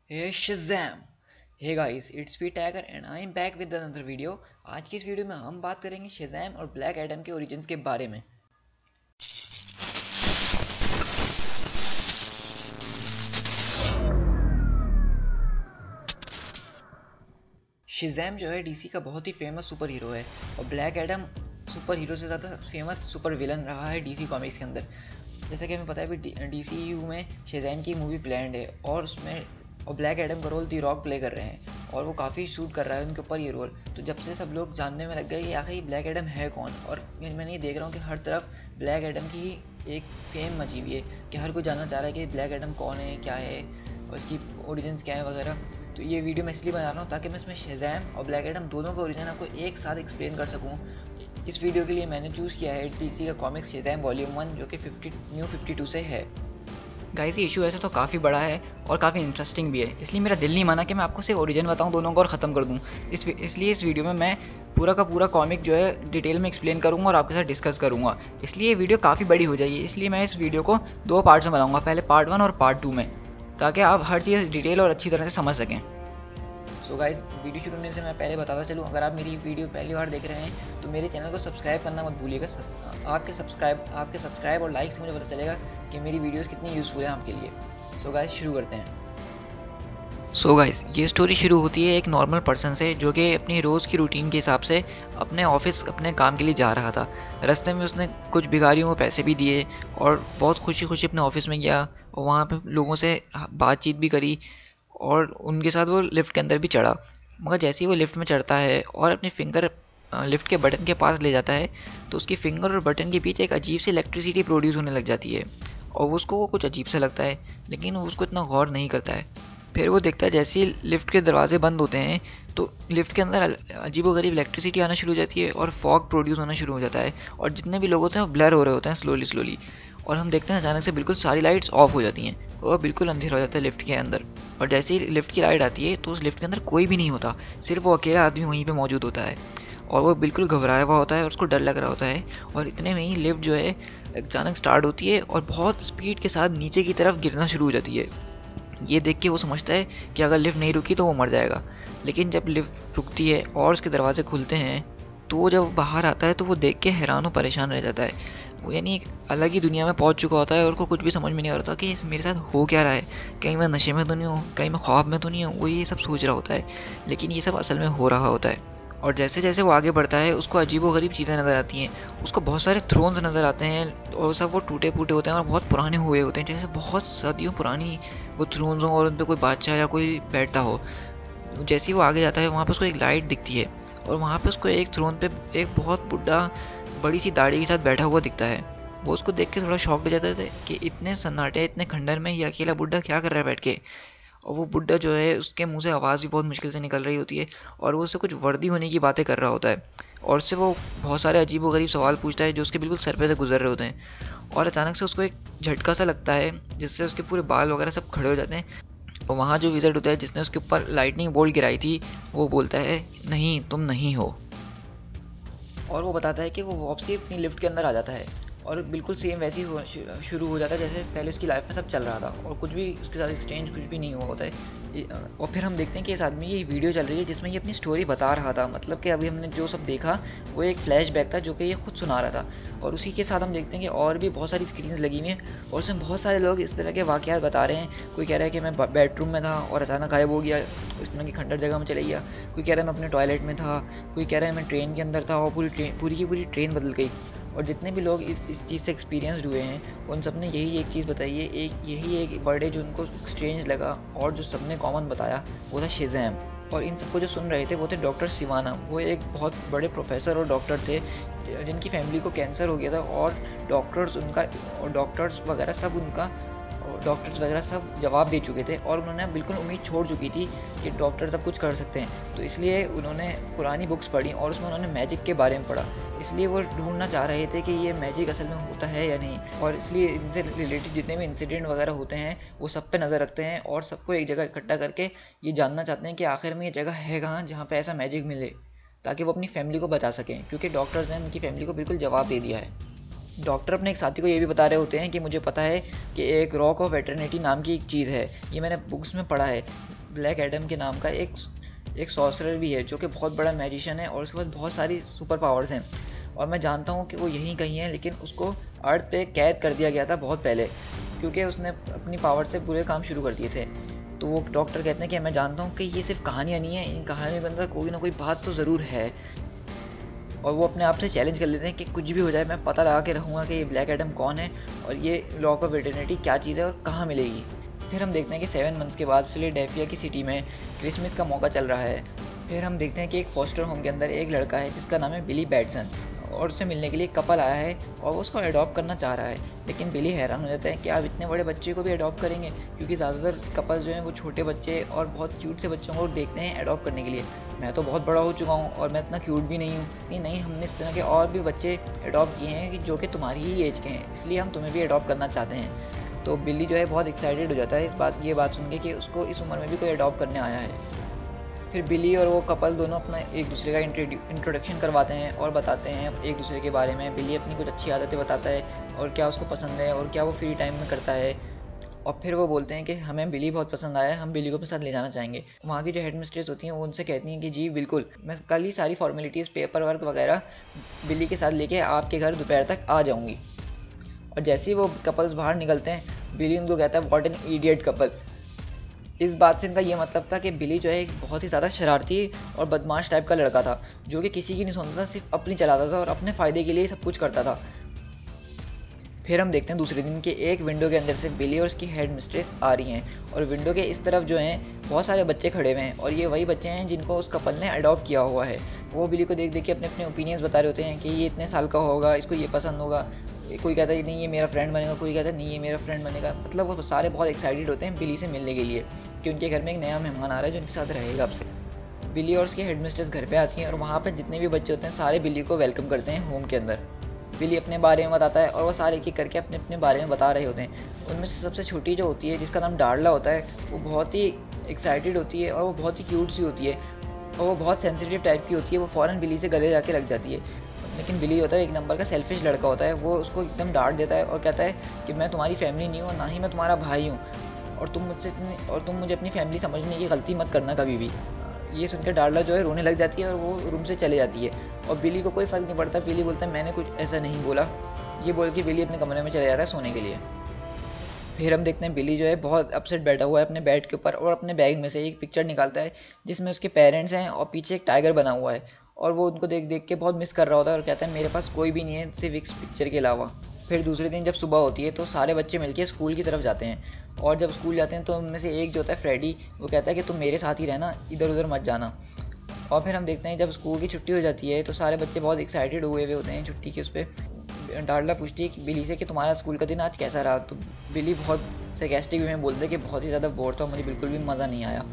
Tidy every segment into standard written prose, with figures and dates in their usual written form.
Hey Shazam! Hey guys, it's Pete Tiger and I'm back with another video। आज की इस video में हम बात करेंगे शेज़ैम और ब्लैक एडम के ओरिजिन्स के बारे में। शेज़ैम जो है डीसी का बहुत ही फेमस सुपर हीरो है और ब्लैक एडम सुपर हीरो से ज़्यादा फेमस सुपर विलन रहा है डीसी कॉमिक्स के अंदर। जैसा कि हमें पता है भी डीसीयू में शेज़ैम की मूवी प्लान्ड है और उसमें ब्लैक एडम का रोल दी रॉक प्ले कर रहे हैं और वो काफ़ी शूट कर रहा है उनके ऊपर ये रोल। तो जब से सब लोग जानने में लग गए कि आखिर ब्लैक एडम है कौन, और मैंने ये देख रहा हूँ कि हर तरफ ब्लैक एडम की ही एक फेम मची हुई है कि हर कोई जानना चाह रहा है कि ब्लैक एडम कौन है, क्या है, और इसकी ओरिजिन्स क्या है वगैरह। तो ये वीडियो मैं इसलिए बना रहा हूँ ताकि मैं इसमें शेज़ैम और ब्लैक एडम दोनों का ओरिजिन आपको एक साथ एक्सप्लेन कर सकूँ। इस वीडियो के लिए मैंने चूज़ किया है डीसी का कॉमिक्स शेज़ैम वॉल्यूम 1 जो कि 52 से है। गाइस ये इशू ऐसे तो काफ़ी बड़ा है और काफ़ी इंटरेस्टिंग भी है, इसलिए मेरा दिल नहीं माना कि मैं आपको सिर्फ ओरिजिन बताऊं दोनों को और ख़त्म कर दूं। इसलिए इस वीडियो में मैं पूरा का पूरा कॉमिक जो है डिटेल में एक्सप्लेन करूंगा और आपके साथ डिस्कस करूंगा। इसलिए ये वीडियो काफ़ी बड़ी हो जाएगी, इसलिए मैं इस वीडियो को दो पार्ट्स में बनाऊंगा, पहले पार्ट 1 और पार्ट 2 में, ताकि आप हर चीज़ डिटेल और अच्छी तरह से समझ सकें। सो गाइस वीडियो शुरू होने से मैं पहले बताता चलूँ, अगर आप मेरी वीडियो पहली बार देख रहे हैं तो मेरे चैनल को सब्सक्राइब करना मत भूलिएगा। आपके सब्सक्राइब और लाइक से मुझे पता चलेगा कि मेरी वीडियोस कितनी यूज़फुल है आपके लिए। सो गाइस शुरू करते हैं। सो गाइस ये स्टोरी शुरू होती है एक नॉर्मल पर्सन से जो कि अपनी रोज़ की रूटीन के हिसाब से अपने ऑफिस अपने काम के लिए जा रहा था। रास्ते में उसने कुछ भिखारियों को पैसे भी दिए और बहुत खुशी खुशी अपने ऑफिस में गया और वहाँ पे लोगों से बातचीत भी करी और उनके साथ वो लिफ्ट के अंदर भी चढ़ा। मगर जैसे ही वो लिफ्ट में चढ़ता है और अपनी फिंगर लिफ्ट के बटन के पास ले जाता है तो उसकी फिंगर और बटन के बीच एक अजीब सी इलेक्ट्रिसिटी प्रोड्यूस होने लग जाती है और उसको वो कुछ अजीब सा लगता है, लेकिन वो उसको इतना गौर नहीं करता है। फिर वो देखता है जैसे ही लिफ्ट के दरवाजे बंद होते हैं तो लिफ्ट के अंदर अजीबोगरीब इलेक्ट्रिसिटी आना शुरू हो जाती है और फॉग प्रोड्यूस होना शुरू हो जाता है और जितने भी लोग होते हैं वो ब्लर हो रहे होते हैं स्लोली और हम देखते हैं अचानक से बिल्कुल सारी लाइट्स ऑफ हो जाती हैं और बिल्कुल अंधेरा हो जाता है लिफ्ट के अंदर। और जैसे ही लिफ्ट की लाइट आती है तो उस लिफ्ट के अंदर कोई भी नहीं होता, सिर्फ वो अकेला आदमी वहीं पे मौजूद होता है और वो बिल्कुल घबराया हुआ होता है और उसको डर लग रहा होता है। और इतने में ही लिफ्ट जो है अचानक स्टार्ट होती है और बहुत स्पीड के साथ नीचे की तरफ गिरना शुरू हो जाती है। ये देख के वो समझता है कि अगर लिफ्ट नहीं रुकी तो वो मर जाएगा, लेकिन जब लिफ्ट रुकती है और उसके दरवाजे खुलते हैं तो जब बाहर आता है तो वो देख के हैरान और परेशान रह जाता है। वो यानी एक अलग ही दुनिया में पहुंच चुका होता है और उसको कुछ भी समझ में नहीं आ रहा था कि मेरे साथ हो क्या रहा है, कहीं मैं नशे में तो नहीं हूँ, कहीं मैं ख्वाब में तो नहीं हूँ। वो ये सब सोच रहा होता है, लेकिन ये सब असल में हो रहा होता है। और जैसे जैसे वो आगे बढ़ता है उसको अजीबोगरीब चीज़ें नज़र आती हैं। उसको बहुत सारे थ्रोन्स नज़र आते हैं और सब वो टूटे फूटे होते हैं और बहुत पुराने हुए होते हैं, जैसे बहुत सदियों पुरानी वो थ्रोन्स हों और उन पर कोई बादशाह या कोई बैठता हो। जैसे ही वो आगे जाता है वहाँ पर उसको एक लाइट दिखती है और वहाँ पे उसको एक थ्रोन पे एक बहुत बुढ़ा बड़ी सी दाढ़ी के साथ बैठा हुआ दिखता है। वो उसको देख के थोड़ा शॉक्ड हो जाता है कि इतने सन्नाटे इतने खंडर में ये अकेला बुढ़ा क्या कर रहा है बैठ के। और वो बुढ़ा जो है उसके मुंह से आवाज़ भी बहुत मुश्किल से निकल रही होती है और वो उससे कुछ वर्दी होने की बातें कर रहा होता है और उससे वो बहुत सारे अजीब व गरीब सवाल पूछता है जो उसके बिल्कुल सर पे से गुजर रहे होते हैं। और अचानक से उसको एक झटका सा लगता है जिससे उसके पूरे बाल वगैरह सब खड़े हो जाते हैं और वहाँ जो विज़र्ड होता है जिसने उसके ऊपर लाइटनिंग बोल्ट गिराई थी वो बोलता है नहीं तुम नहीं हो, और वो बताता है कि वो वापसी अपनी लिफ्ट के अंदर आ जाता है और बिल्कुल सेम वैसे ही शुरू हो जाता है जैसे पहले उसकी लाइफ में सब चल रहा था और कुछ भी उसके साथ एक्सचेंज कुछ भी नहीं हुआ होता है। और फिर हम देखते हैं कि इस आदमी की वीडियो चल रही है जिसमें ये अपनी स्टोरी बता रहा था, मतलब कि अभी हमने जो सब देखा वो एक फ्लैशबैक था जो कि ये खुद सुना रहा था। और उसी के साथ हम देखते हैं कि और भी बहुत सारी स्क्रीन्स लगी हुई हैं और उसमें बहुत सारे लोग इस तरह के वाक़यात बता रहे हैं। कोई कह रहा है कि मैं बेडरूम में था और अचानक गायब हो गया, इस तरह की खंडर जगह में चले गया। कोई कह रहा है मैं अपने टॉयलेट में था, कोई कह रहा है मैं ट्रेन के अंदर था और पूरी की पूरी ट्रेन बदल गई। और जितने भी लोग इस चीज़ से एक्सपीरियंस हुए हैं उन सब ने यही एक चीज़ बताई है, यही एक वर्ड है जो उनको स्ट्रेंज लगा और जो सबने कॉमन बताया वो था शेज़ैम। और इन सबको जो सुन रहे थे वो थे डॉक्टर सिवाना। वो एक बहुत बड़े प्रोफेसर और डॉक्टर थे जिनकी फैमिली को कैंसर हो गया था और डॉक्टर्स वगैरह सब जवाब दे चुके थे और उन्होंने बिल्कुल उम्मीद छोड़ चुकी थी कि डॉक्टर सब कुछ कर सकते हैं। तो इसलिए उन्होंने पुरानी बुक्स पढ़ी और उसमें उन्होंने मैजिक के बारे में पढ़ा, इसलिए वो ढूंढना चाह रहे थे कि ये मैजिक असल में होता है या नहीं। और इसलिए इनसे रिलेटेड जितने भी इंसिडेंट वगैरह होते हैं वो सब पे नज़र रखते हैं और सबको एक जगह इकट्ठा करके ये जानना चाहते हैं कि आखिर में ये जगह है कहाँ जहाँ पे ऐसा मैजिक मिले, ताकि वो अपनी फैमिली को बचा सकें, क्योंकि डॉक्टर्स ने उनकी फैमिली को बिल्कुल जवाब दे दिया है। डॉक्टर अपने एक साथी को ये भी बता रहे होते हैं कि मुझे पता है कि एक रॉक ऑफ एटर्निटी नाम की एक चीज़ है, ये मैंने बुक्स में पढ़ा है, ब्लैक एडम के नाम का एक सॉर्सरर भी है जो कि बहुत बड़ा मैजिशियन है और उसके पास बहुत सारी सुपर पावर्स हैं। और मैं जानता हूँ कि वो यहीं कहीं है, लेकिन उसको अर्थ पे कैद कर दिया गया था बहुत पहले, क्योंकि उसने अपनी पावर से पूरे काम शुरू कर दिए थे। तो वो डॉक्टर कहते हैं कि मैं जानता हूँ कि ये सिर्फ कहानियाँ नहीं है, इन कहानियों के अंदर कोई ना कोई बात तो ज़रूर है। और वो अपने आप से चैलेंज कर लेते हैं कि कुछ भी हो जाए मैं पता लगा के रहूँगा कि ये ब्लैक एडम कौन है और ये लॉक ऑफ इटर्निटी क्या चीज़ है और कहाँ मिलेगी। फिर हम देखते हैं कि 7 मंथ्स के बाद फिलाडेल्फिया की सिटी में क्रिसमस का मौका चल रहा है। फिर हम देखते हैं कि एक फॉस्टर होम के अंदर एक लड़का है जिसका नाम है बिली बैटसन, और उससे मिलने के लिए कपल आया है और वो उसको अडॉप्ट करना चाह रहा है। लेकिन बिली हैरान हो जाता है कि आप इतने बड़े बच्चे को भी अडॉप्ट करेंगे, क्योंकि ज़्यादातर कपल्स जो हैं वो छोटे बच्चे और बहुत क्यूट से बच्चों को देखते हैं अडॉप्ट करने के लिए। मैं तो बहुत बड़ा हो चुका हूँ और मैं इतना क्यूट भी नहीं हूँ। नहीं, हमने इस तरह के और भी बच्चे अडॉप्ट किए हैं कि जो कि तुम्हारी ही एज के हैं, इसलिए हम तुम्हें भी अडॉप्ट करना चाहते हैं। तो बिल्ली जो है बहुत एक्साइटेड हो जाता है ये बात सुन के कि उसको इस उम्र में भी कोई अडॉप्ट करने आया है। फिर बिली और वो कपल दोनों अपना एक दूसरे का इंट्रोडक्शन करवाते हैं और बताते हैं एक दूसरे के बारे में। बिली अपनी कुछ अच्छी आदतें बताता है और क्या उसको पसंद है और क्या वो फ्री टाइम में करता है। और फिर वो बोलते हैं कि हमें बिली बहुत पसंद आया है, हम बिली को अपने साथ ले जाना चाहेंगे। वहाँ की जो हेड मिस्ट्रेस होती हैं वो उनसे कहती हैं कि जी बिल्कुल, मैं कल ही सारी फॉर्मेलिटीज़ पेपर वर्क वगैरह बिली के साथ लेके आपके घर दोपहर तक आ जाऊँगी। और जैसे ही वो कपल्स बाहर निकलते हैं बिली उनको कहता है व्हाट एन इडियट कपल। इस बात से इनका ये मतलब था कि बिली जो है एक बहुत ही ज़्यादा शरारती और बदमाश टाइप का लड़का था, जो कि किसी की नहीं सुनता था, सिर्फ अपनी चलाता था और अपने फ़ायदे के लिए सब कुछ करता था। फिर हम देखते हैं दूसरे दिन के एक विंडो के अंदर से बिली और उसकी हेड मिस्ट्रेस आ रही हैं और विंडो के इस तरफ जो हैं बहुत सारे बच्चे खड़े हुए हैं और ये वही बच्चे हैं जिनको उस कपल ने अडॉप्ट किया हुआ है। वो बिली को देख देख के अपने अपने ओपिनियंस बता रहे होते हैं कि ये इतने साल का होगा, इसको ये पसंद होगा। कोई कहता है नहीं ये मेरा फ्रेंड बनेगा, कोई कहता है नहीं ये मेरा फ्रेंड बनेगा। मतलब वो सारे बहुत एक्साइटेड होते हैं बिली से मिलने के लिए कि उनके घर में एक नया मेहमान आ रहा है जो उनके साथ रहेगा अब से। बिली और उसकी हेड मिस्ट्रेस घर पे आती हैं और वहाँ पर जितने भी बच्चे होते हैं सारे बिली को वेलकम करते हैं होम के अंदर। बिली अपने बारे में बताता है और वो सारे एक एक करके अपने अपने बारे में बता रहे होते हैं। उनमें से सबसे छोटी जो होती है जिसका नाम डार्ला होता है वो बहुत ही एक्साइटेड होती है और वो बहुत ही क्यूट सी होती है और वो बहुत सेंसिटिव टाइप की होती है। वो फ़ौरन बिली से गले जाके लग जाती है। लेकिन बिली होता है एक नंबर का सेल्फिश लड़का होता है, वो उसको एकदम डांट देता है और कहता है कि मैं तुम्हारी फैमिली नहीं हूँ, ना ही मैं तुम्हारा भाई हूँ, और तुम मुझे अपनी फैमिली समझने की गलती मत करना कभी भी। ये सुनकर डार्ला जो है रोने लग जाती है और वो रूम से चले जाती है और बिली को कोई फ़र्क नहीं पड़ता। बिली बोलता है मैंने कुछ ऐसा नहीं बोला। ये बोल के बिली अपने कमरे में चले जा रहा है सोने के लिए। फिर हम देखते हैं बिली जो है बहुत अपसेट बैठा हुआ है अपने बेड के ऊपर और अपने बैग में से एक पिक्चर निकालता है जिसमें उसके पेरेंट्स हैं और पीछे एक टाइगर बना हुआ है और वो उनको देख देख के बहुत मिस कर रहा होता है और कहता है मेरे पास कोई भी नहीं है सिर्फ इस पिक्चर के अलावा। फिर दूसरे दिन जब सुबह होती है तो सारे बच्चे मिलकर स्कूल की तरफ जाते हैं और जब स्कूल जाते हैं तो उनमें से एक जो होता है फ्रेडी, वो कहता है कि तुम मेरे साथ ही रहना, इधर उधर मत जाना। और फिर हम देखते हैं जब स्कूल की छुट्टी हो जाती है तो सारे बच्चे बहुत एक्साइटेड हुए हुए होते हैं छुट्टी के उस पर। डार्ला पूछती है कि बिली से कि तुम्हारा स्कूल का दिन आज कैसा रहा। तो बिली बहुत सरकास्टिक वे में बोलते हैं कि बहुत ही ज़्यादा बोर था, मुझे बिल्कुल भी मज़ा नहीं आया।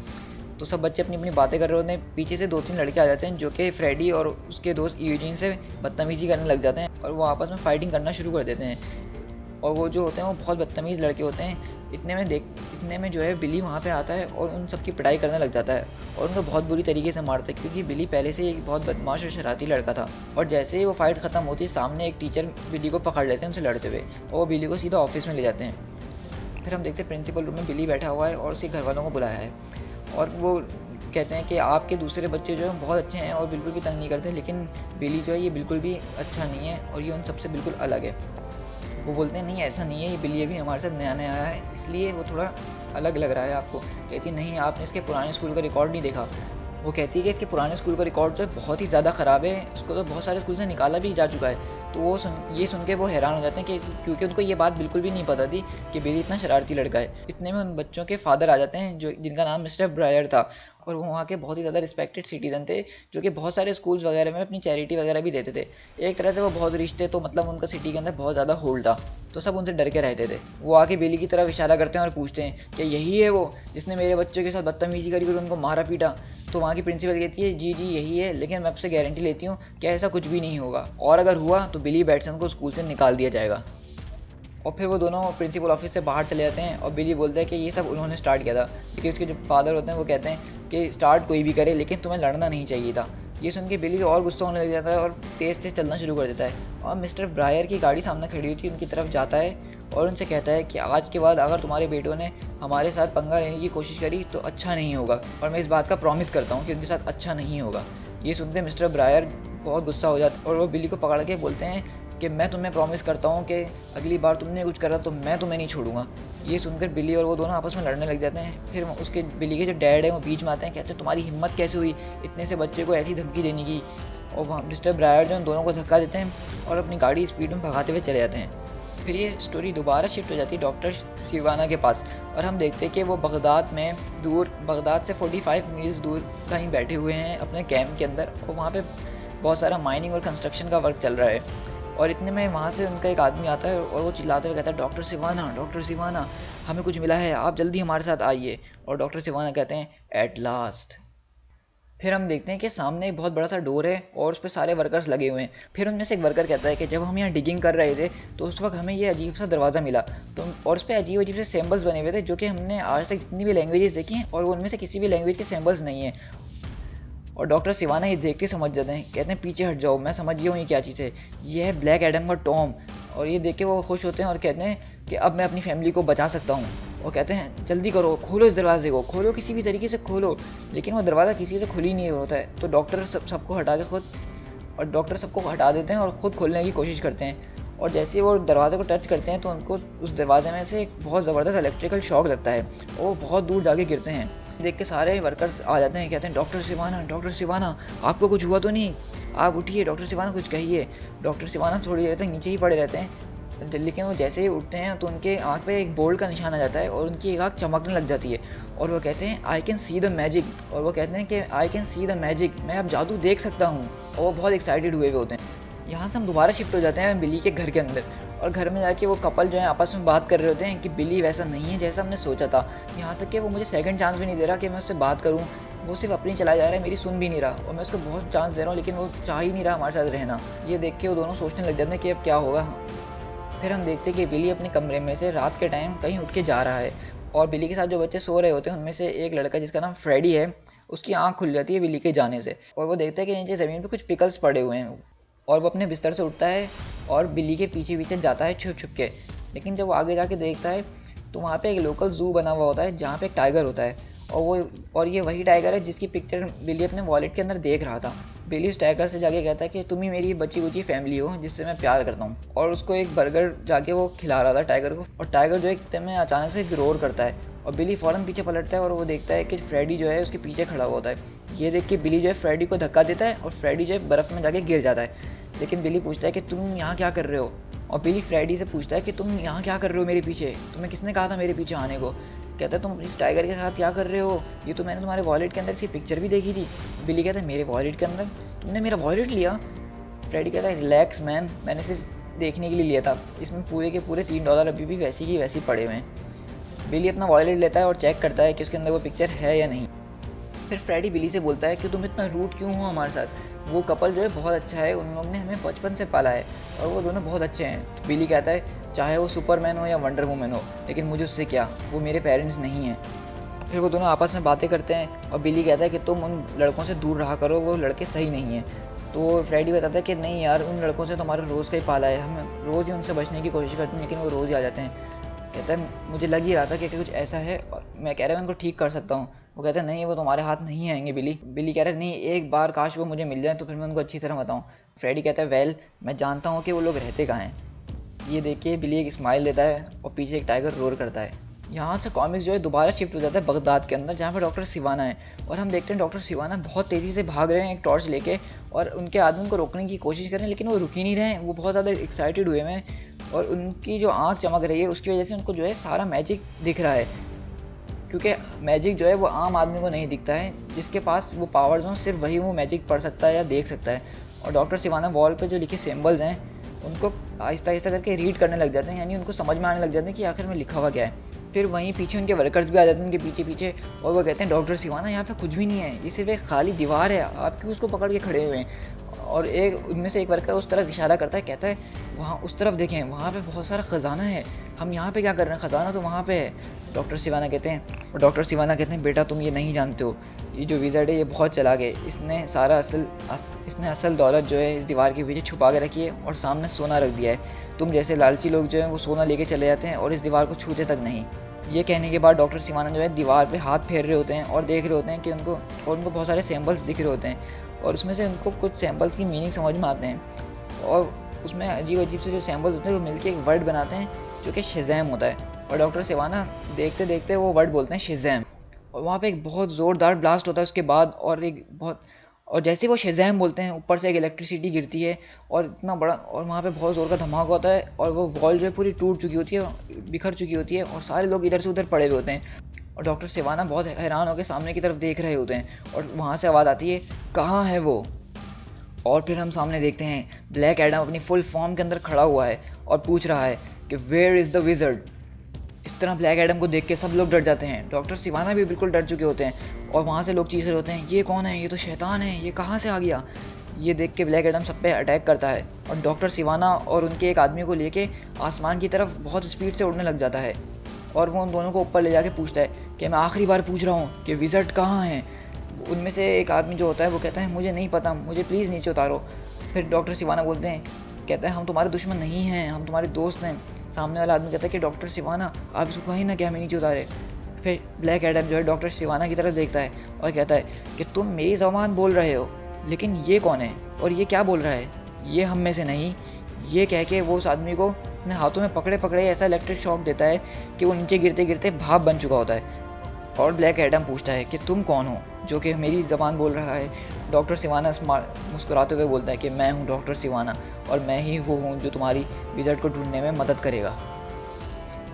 तो सब बच्चे अपनी अपनी बातें कर रहे होते हैं। पीछे से 2-3 लड़के आ जाते हैं जो कि फ्रेडी और उसके दोस्त यूजीन से बदतमीज़ी करने लग जाते हैं और वो आपस में फाइटिंग करना शुरू कर देते हैं। और वो जो होते हैं वो बहुत बदतमीज़ लड़के होते हैं। इतने में जो है बिली वहाँ पे आता है और उन सबकी पिटाई करने लग जाता है और उनको बहुत बुरी तरीके से मारता है, क्योंकि बिली पहले से एक बहुत बदमाश और शरारती लड़का था। और जैसे ही वो फाइट ख़त्म होती है सामने एक टीचर बिली को पकड़ लेते हैं उनसे लड़ते हुए और वो बिली को सीधा ऑफिस में ले जाते हैं। फिर हम देखते हैं प्रिंसिपल रूम में बिली बैठा हुआ है और उसके घर वालों को बुलाया है और वो कहते हैं कि आपके दूसरे बच्चे जो हैं बहुत अच्छे हैं और बिल्कुल भी तंग नहीं करते, लेकिन बिली जो है ये बिल्कुल भी अच्छा नहीं है और ये उन सबसे बिल्कुल अलग है। वो बोलते हैं नहीं ऐसा नहीं है, ये बिली अभी हमारे साथ नया नया आया है इसलिए वो थोड़ा अलग लग रहा है आपको। कहती नहीं आपने इसके पुराने स्कूल का रिकॉर्ड नहीं देखा। वो कहती है कि इसके पुराने स्कूल का रिकॉर्ड जो है बहुत ही ज़्यादा ख़राब है, उसको तो बहुत सारे स्कूल से निकाला भी जा चुका है। तो वो ये सुन के वो हैरान हो जाते हैं कि क्योंकि उनको ये बात बिल्कुल भी नहीं पता थी कि बिली इतना शरारती लड़का है। इतने में उन बच्चों के फादर आ जाते हैं जो जिनका नाम मिस्टर ब्रायर था और वो वहाँ के बहुत ही ज़्यादा रिस्पेक्टेड सिटीजन थे जो कि बहुत सारे स्कूल्स वगैरह में अपनी चैरिटी वगैरह भी देते थे। एक तरह से वो बहुत रिच थे, तो मतलब उनका सिटी के अंदर बहुत ज़्यादा होल्ड था, तो सब उनसे डर के रहते थे। वो आके बिली की तरफ इशारा करते हैं और पूछते हैं कि यही है वो जिसने मेरे बच्चों के साथ बदतमीजी करी और उनको मारा पीटा। तो वहाँ की प्रिंसिपल कहती है जी यही है, लेकिन मैं आपसे गारंटी लेती हूँ कि ऐसा कुछ भी नहीं होगा और अगर हुआ तो बिली बैटसन को स्कूल से निकाल दिया जाएगा। और फिर वो दोनों प्रिंसिपल ऑफिस से बाहर चले जाते हैं और बिली बोलता है कि ये सब उन्होंने स्टार्ट किया था, क्योंकि उसके जो फादर होते हैं वो कहते हैं कि स्टार्ट कोई भी करे लेकिन तुम्हें लड़ना नहीं चाहिए था। ये सुन के बिली और गुस्सा होने लग जाता है और तेज़ तेज़ चलना शुरू कर देता है और मिस्टर ब्रायर की गाड़ी सामने खड़ी हुई थी उनकी तरफ जाता है और उनसे कहता है कि आज के बाद अगर तुम्हारे बेटों ने हमारे साथ पंगा लेने की कोशिश करी तो अच्छा नहीं होगा, और मैं इस बात का प्रॉमिस करता हूँ कि उनके साथ अच्छा नहीं होगा। ये सुनते मिस्टर ब्रायर बहुत गुस्सा हो जाता है और वो बिली को पकड़ के बोलते हैं कि मैं तुम्हें प्रॉमिस करता हूँ कि अगली बार तुमने कुछ करा तो मैं तुम्हें नहीं छोड़ूंगा। ये सुनकर बिली और वो दोनों आपस में लड़ने लग जाते हैं। फिर उसके बिली के जो डैड है वो बीच में आते हैं, कहते हैं तुम्हारी हिम्मत कैसे हुई इतने से बच्चे को ऐसी धमकी देने की। और वहाँ मिस्टर ब्रायर जो उन दोनों को धक्का देते हैं और अपनी गाड़ी स्पीड में भगाते हुए चले जाते हैं। फिर ये स्टोरी दोबारा शिफ्ट हो जाती है डॉक्टर सिवाना के पास, और हम देखते हैं कि वो बगदाद से 45 मील्स दूर कहीं बैठे हुए हैं अपने कैंप के अंदर, और वहाँ पे बहुत सारा माइनिंग और कंस्ट्रक्शन का वर्क चल रहा है। और इतने में वहाँ से उनका एक आदमी आता है और वो चिल्लाते हुए कहता है डॉक्टर सिवाना हमें कुछ मिला है, आप जल्दी हमारे साथ आइए। और डॉक्टर सिवाना कहते हैं एट लास्ट। फिर हम देखते हैं कि सामने एक बहुत बड़ा सा डोर है और उस पर सारे वर्कर्स लगे हुए हैं। फिर उनमें से एक वर्कर कहता है कि जब हम यहाँ डिगिंग कर रहे थे तो उस वक्त हमें ये अजीब सा दरवाज़ा मिला, तो और उस पर अजीब अजीब से सिंबल्स बने हुए थे जो कि हमने आज तक जितनी भी लैंग्वेजेस देखी हैं और उनमें से किसी भी लैंग्वेज के सिंबल्स नहीं हैं। और डॉक्टर सिवाना ये देख के समझ जाते हैं, कहते हैं पीछे हट जाओ, मैं समझ गया हूँ ये क्या चीज़ है, ये है ब्लैक एडम का टॉम। और ये देख के वो खुश होते हैं और कहते हैं कि अब मैं अपनी फैमिली को बचा सकता हूँ। और कहते हैं जल्दी करो, खोलो इस दरवाजे को, खोलो किसी भी तरीके से खोलो। लेकिन वो दरवाज़ा किसी से खुल ही नहीं होता है। तो डॉक्टर सबको हटा देते हैं और ख़ुद खोलने की कोशिश करते हैं। और जैसे वो दरवाजे को टच करते हैं तो उनको उस दरवाजे में से एक बहुत ज़बरदस्त इलेक्ट्रिकल शॉक लगता है और वो बहुत दूर जाके गिरते हैं। देख के सारे वर्कर्स आ जाते हैं, कहते हैं डॉक्टर सिवाना आपको कुछ हुआ तो नहीं, आप उठिए, डॉक्टर सिवाना कुछ कहिए। डॉक्टर सिवाना थोड़ी देर तक नीचे ही पड़े रहते हैं, लेकिन वो जैसे ही उठते हैं तो उनके आँख पे एक बोल्ट का निशान आ जाता है और उनकी एक आँख चमकने लग जाती है और वो कहते हैं I can see the magic. और वो कहते हैं कि I can see the magic, मैं अब जादू देख सकता हूँ। और वो बहुत एक्साइटेड हुए होते हैं। यहाँ से हम दोबारा शिफ्ट हो जाते हैं बिली के घर के अंदर, और घर में जाके वो कपल जो है आपस में बात कर रहे होते हैं कि बिली वैसा नहीं है जैसा हमने सोचा था। यहाँ तक कि वो मुझे सेकंड चांस भी नहीं दे रहा कि मैं उससे बात करूँ, वो सिर्फ अपनी चला जा रहा है, मेरी सुन भी नहीं रहा। और मैं उसको बहुत चांस दे रहा हूँ लेकिन वो चाह ही नहीं रहा हमारे साथ रहना। ये देख के वो दोनों सोचने लग जाते हैं कि अब क्या होगा। फिर हम देखते हैं कि बिली अपने कमरे में से रात के टाइम कहीं उठ के जा रहा है, और बिली के साथ जो बच्चे सो रहे होते हैं उनमें से एक लड़का जिसका नाम फ्रेडी है, उसकी आँख खुल जाती है बिली के जाने से, और वो देखता है कि नीचे ज़मीन पे कुछ पिकल्स पड़े हुए हैं। और वो अपने बिस्तर से उठता है और बिली के पीछे पीछे जाता है छुप छुप के। लेकिन जब वो आगे जाके देखता है तो वहाँ पे एक लोकल ज़ू बना हुआ होता है जहाँ पे एक टाइगर होता है, और ये वही टाइगर है जिसकी पिक्चर बिली अपने वॉलेट के अंदर देख रहा था। बिली उस टाइगर से जाके कहता है कि तुम ही मेरी बची बुची फैमिली हो जिससे मैं प्यार करता हूँ, और उसको एक बर्गर जाके वो खिला रहा था टाइगर को। और टाइगर जो है में अचानक से ग्रोर करता है और बिली फ़ौरन पीछे पलटता है और वो देखता है कि फ्रेडी जो है उसके पीछे खड़ा हुआ होता है। ये देख के बिली जो है फ्रेडी को धक्का देता है और फ्रेडी जो है बर्फ़ में जाके गिर जाता है। लेकिन बिली पूछता है कि तुम यहाँ क्या कर रहे हो, और बिली फ्रेडी से पूछता है कि तुम यहाँ क्या कर रहे हो मेरे पीछे, तुम्हें किसने कहा था मेरे पीछे आने को। कहता है तुम इस टाइगर के साथ क्या कर रहे हो, ये तो मैंने तुम्हारे वॉलेट के अंदर इसकी पिक्चर भी देखी थी। बिली कहता है मेरे वॉलेट के अंदर, तुमने मेरा वॉलेट लिया। फ्रेडी कहता है रिलैक्स मैन, मैंने सिर्फ देखने के लिए लिया था, इसमें पूरे के पूरे $3 अभी भी वैसी की वैसी पड़े हुए हैं। बिली अपना वॉलेट लेता है और चेक करता है कि उसके अंदर वो पिक्चर है या नहीं। फिर फ्रेडी बिली से बोलता है कि तुम इतना रूड क्यों हो हमारे साथ, वो कपल जो है बहुत अच्छा है, उन लोगों ने हमें बचपन से पाला है और वो दोनों बहुत अच्छे हैं। तो बिली कहता है चाहे वो सुपरमैन हो या वंडर वुमन हो, लेकिन मुझे उससे क्या, वो मेरे पेरेंट्स नहीं हैं। फिर वो दोनों आपस में बातें करते हैं और बिली कहता है कि तुम उन लड़कों से दूर रहा करो, वो लड़के सही नहीं हैं। तो फ्रेडी बताता है कि नहीं यार, उन लड़कों से तो हमारा रोज़ का ही पाला है, हम रोज़ ही उनसे बचने की कोशिश करते हैं लेकिन वो रोज़ ही आ जाते हैं। कहता है मुझे लग ही रहा था कि कुछ ऐसा है और मैं कह रहा हूँ उनको ठीक कर सकता हूँ। वो कहता है नहीं, वो तुम्हारे हाथ नहीं आएंगे बिली। बिली कह रहा है नहीं, एक बार काश वो मुझे मिल जाए तो फिर मैं उनको अच्छी तरह बताऊँ। फ्रेडी कहता है वेल, मैं जानता हूँ कि वो लोग रहते कहाँ हैं। ये देख के बिली एक स्माइल देता है और पीछे एक टाइगर रोर करता है। यहाँ से कॉमिक्स जो है दोबारा शिफ्ट हो जाता है बगदाद के अंदर, जहाँ पर डॉक्टर सिवाना है, और हम देखते हैं डॉक्टर सिवाना बहुत तेज़ी से भाग रहे हैं एक टॉर्च लेके, और उनके आदमी को रोकने की कोशिश कर रहे हैं लेकिन वो रुक ही नहीं रहे हैं। वो बहुत ज़्यादा एक्साइटेड हुए हैं और उनकी जो आँख चमक रही है उसकी वजह से उनको जो है सारा मैजिक दिख रहा है, क्योंकि मैजिक जो है वो आम आदमी को नहीं दिखता है, जिसके पास वो पावर्स हों सिर्फ वही वो मैजिक पढ़ सकता है या देख सकता है। और डॉक्टर सिवाना वॉल पे जो लिखे सिंबल्स हैं उनको आहिस्ता आहिस्ता करके रीड करने लग जाते हैं, यानी उनको समझ में आने लग जाते हैं कि आखिर में लिखा हुआ क्या है। फिर वहीं पीछे उनके वर्कर्स भी आ जाते हैं उनके पीछे पीछे, और वो कहते हैं डॉक्टर सिवाना यहाँ पे कुछ भी नहीं है, ये सिर्फ एक खाली दीवार है, आप क्यों उसको पकड़ के खड़े हुए हैं। और एक उनमें से एक वर्कर उस तरफ इशारा करता है, कहता है वहाँ उस तरफ देखें, वहाँ पे बहुत सारा ख़जाना है, हम यहाँ पे क्या कर रहे हैं, ख़जाना तो वहाँ पे है। डॉक्टर सिवाना कहते हैं, और डॉक्टर सिवाना कहते हैं बेटा तुम ये नहीं जानते हो, ये जो विज़र्ड है ये बहुत चालाक है, इसने असल दौलत जो है इस दीवार के पीछे छुपा के रखी है और सामने सोना रख दिया है। तुम जैसे लालची लोग जो है वो सोना लेके चले जाते हैं और इस दीवार को छूते तक नहीं। ये कहने के बाद डॉक्टर सिवाना जो है दीवार पे हाथ फेर रहे होते हैं और देख रहे होते हैं कि उनको बहुत सारे सैम्पल्स दिख रहे होते हैं और उसमें से उनको कुछ सैम्पल्स की मीनिंग समझ में आते हैं और उसमें अजीब अजीब से जो सैम्पल्स होते हैं वो मिलकर एक वर्ड बनाते हैं जो कि शेज़ैम होता है। और डॉक्टर सिवाना देखते देखते वो वर्ड बोलते हैं शेज़ैम, और वहाँ पे एक बहुत ज़ोरदार ब्लास्ट होता है उसके बाद, और जैसे वो शेज़ैम बोलते हैं ऊपर से एक इलेक्ट्रिसिटी गिरती है और इतना बड़ा, और वहाँ पे बहुत ज़ोर का धमाका होता है और वो वॉल जो है पूरी टूट चुकी होती है, बिखर चुकी होती है और सारे लोग इधर से उधर पड़े हुए होते हैं। और डॉक्टर सिवाना बहुत हैरान होकर सामने की तरफ देख रहे होते हैं और वहाँ से आवाज़ आती है कहाँ है वो। और फिर हम सामने देखते हैं ब्लैक एडम अपनी फुल फॉर्म के अंदर खड़ा हुआ है और पूछ रहा है कि वेयर इज़ द विज़र्ड। इस तरह ब्लैक एडम को देख के सब लोग डर जाते हैं, डॉक्टर सिवाना भी बिल्कुल डर चुके होते हैं और वहाँ से लोग चीख रहे होते हैं ये कौन है, ये तो शैतान है, ये कहाँ से आ गया। ये देख के ब्लैक एडम सब पे अटैक करता है और डॉक्टर सिवाना और उनके एक आदमी को लेके आसमान की तरफ बहुत स्पीड से उड़ने लग जाता है और वो उन दोनों को ऊपर ले जाके पूछता है कि मैं आखिरी बार पूछ रहा हूँ कि विज़र्ड कहाँ है। उनमें से एक आदमी जो होता है वो कहता है मुझे नहीं पता, मुझे प्लीज़ नीचे उतारो। फिर डॉक्टर सिवाना बोलते हैं, कहता है हम तुम्हारे दुश्मन नहीं हैं, हम तुम्हारे दोस्त हैं। सामने वाला आदमी कहता है कि डॉक्टर सिवाना आप इसको कहीं ना क्या हमें नीचे उतारे। फिर ब्लैक एडम जो है डॉक्टर सिवाना की तरफ देखता है और कहता है कि तुम मेरी ज़बान बोल रहे हो, लेकिन ये कौन है और ये क्या बोल रहा है, ये हम में से नहीं। ये कह के वो उस आदमी को अपने हाथों में पकड़े पकड़े ऐसा इलेक्ट्रिक शॉक देता है कि वो नीचे गिरते गिरते भाप बन चुका होता है। और ब्लैक एडम पूछता है कि तुम कौन हो जो कि मेरी ज़बान बोल रहा है। डॉक्टर सिवाना मुस्कुराते हुए बोलता है कि मैं हूँ डॉक्टर सिवाना और मैं ही वो हूँ जो तुम्हारी विज़र्ड को ढूंढने में मदद करेगा।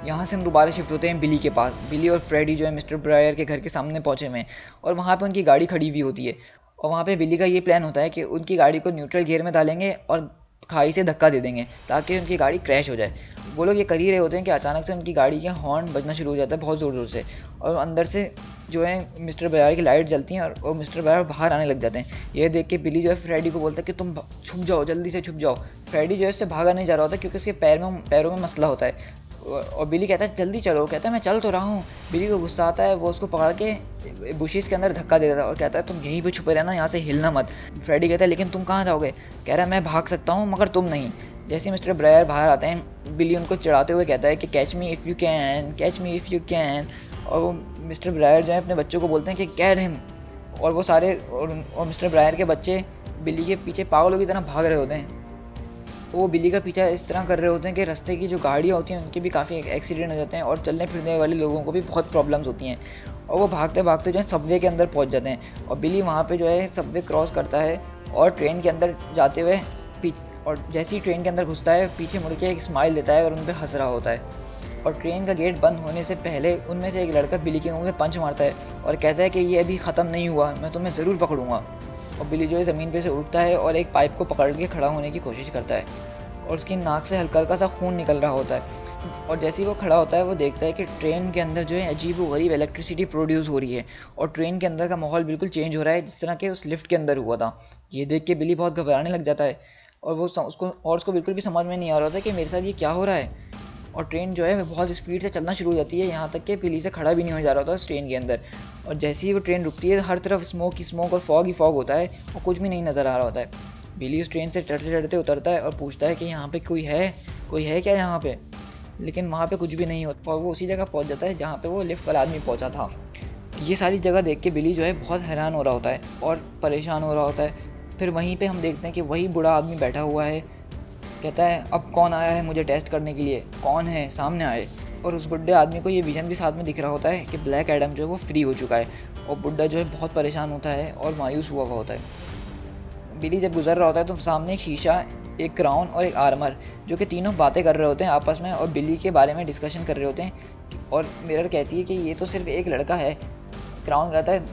यहाँ से हम दोबारा शिफ्ट होते हैं बिली के पास। बिली और फ्रेडी जो है मिस्टर ब्रायर के घर के सामने पहुँचे हुए हैं और वहाँ पे उनकी गाड़ी खड़ी हुई होती है और वहाँ पे बिली का ये प्लान होता है कि उनकी गाड़ी को न्यूट्रल गियर में डालेंगे और खाई से धक्का दे देंगे ताकि उनकी गाड़ी क्रैश हो जाए। वो लोग ये कर ही रहे होते हैं कि अचानक से उनकी गाड़ी का हॉर्न बजना शुरू हो जाता है बहुत ज़ोर ज़ोर से और अंदर से जो है मिस्टर ब्रायर की लाइट जलती हैं और मिस्टर ब्रायर बाहर आने लग जाते हैं। ये देख के बिली जो है फ्रेडी को बोलता है कि तुम छुप जाओ, जल्दी से छुप जाओ। फ्रेडी जो है इससे भागा नहीं जा रहा होता क्योंकि उसके पैरों में मसला होता है और बिली कहता है जल्दी चलो, कहता है मैं चल तो रहा हूँ। बिली को गुस्सा आता है, वो उसको पकड़ के बुशेस के अंदर धक्का दे देता है और कहता है तुम यहीं पे छुपे रहना, यहाँ से हिलना मत। फ्रेडी कहता है लेकिन तुम कहाँ जाओगे, कह रहा है मैं भाग सकता हूँ मगर तुम नहीं। जैसे मिस्टर ब्रायर बाहर आते हैं बिली उनको चिढ़ाते हुए कहता है कि catch me if you can, catch me if you can. और वो मिस्टर ब्रायर जो है अपने बच्चों को बोलते हैं कि कैच हिम, और वो सारे और मिस्टर ब्रायर के बच्चे बिली के पीछे पागलों की तरह भाग रहे होते हैं। वो बिली का पीछा इस तरह कर रहे होते हैं कि रास्ते की जो गाड़ियाँ होती हैं उनके भी काफ़ी एक्सीडेंट हो जाते हैं और चलने फिरने वाले लोगों को भी बहुत प्रॉब्लम्स होती हैं और वो भागते भागते जो है सबवे के अंदर पहुंच जाते हैं और बिली वहाँ पे जो है सबवे क्रॉस करता है और ट्रेन के अंदर जाते हुए और जैसे ही ट्रेन के अंदर घुसता है पीछे मुड़ के एक स्माइल देता है और उन पर हंस रहा होता है। और ट्रेन का गेट बंद होने से पहले उनमें से एक लड़का बिली के मुँह में पंच मारता है और कहता है कि ये अभी ख़त्म नहीं हुआ, मैं तुम्हें ज़रूर पकड़ूंगा। और बिली जो है ज़मीन पे से उठता है और एक पाइप को पकड़ के खड़ा होने की कोशिश करता है और उसकी नाक से हल्का हल्का सा खून निकल रहा होता है। और जैसे ही वो खड़ा होता है वो देखता है कि ट्रेन के अंदर जो है अजीब व गरीब इलेक्ट्रिसिटी प्रोड्यूस हो रही है और ट्रेन के अंदर का माहौल बिल्कुल चेंज हो रहा है जिस तरह के उस लिफ्ट के अंदर हुआ था। ये देख के बिली बहुत घबराने लग जाता है और उसको बिल्कुल भी समझ में नहीं आ रहा होता कि मेरे साथ ये क्या हो रहा है। और ट्रेन जो है बहुत स्पीड से चलना शुरू हो जाती है, यहाँ तक कि बिली से खड़ा भी नहीं हो जा रहा होता उस ट्रेन के अंदर। और जैसे ही वो ट्रेन रुकती है हर तरफ स्मोक ही स्मोक और फॉग ही फॉग होता है और कुछ भी नहीं नज़र आ रहा होता है। बिली उस ट्रेन से चढ़ते चढ़ते उतरता है और पूछता है कि यहाँ पे कोई है क्या यहाँ पे, लेकिन वहाँ पे कुछ भी नहीं होता और वो उसी जगह पहुँच जाता है जहाँ पे वो लिफ्ट वाला आदमी पहुँचा था। ये सारी जगह देख के बिली जो है बहुत हैरान हो रहा होता है और परेशान हो रहा होता है। फिर वहीं पे हम देखते हैं कि वही बूढ़ा आदमी बैठा हुआ है, कहता है अब कौन आया है मुझे टेस्ट करने के लिए, कौन है सामने आए। और उस बुढ़े आदमी को ये विजन भी साथ में दिख रहा होता है कि ब्लैक एडम जो है वो फ्री हो चुका है और बुढ़ा जो है बहुत परेशान होता है और मायूस हुआ होता है। बिली जब गुजर रहा होता है तो सामने एक शीशा, एक क्राउन और एक आर्मर जो कि तीनों बातें कर रहे होते हैं आपस में और बिली के बारे में डिस्कशन कर रहे होते हैं। और मिरर कहती है कि ये तो सिर्फ एक लड़का है। क्राउन कहता है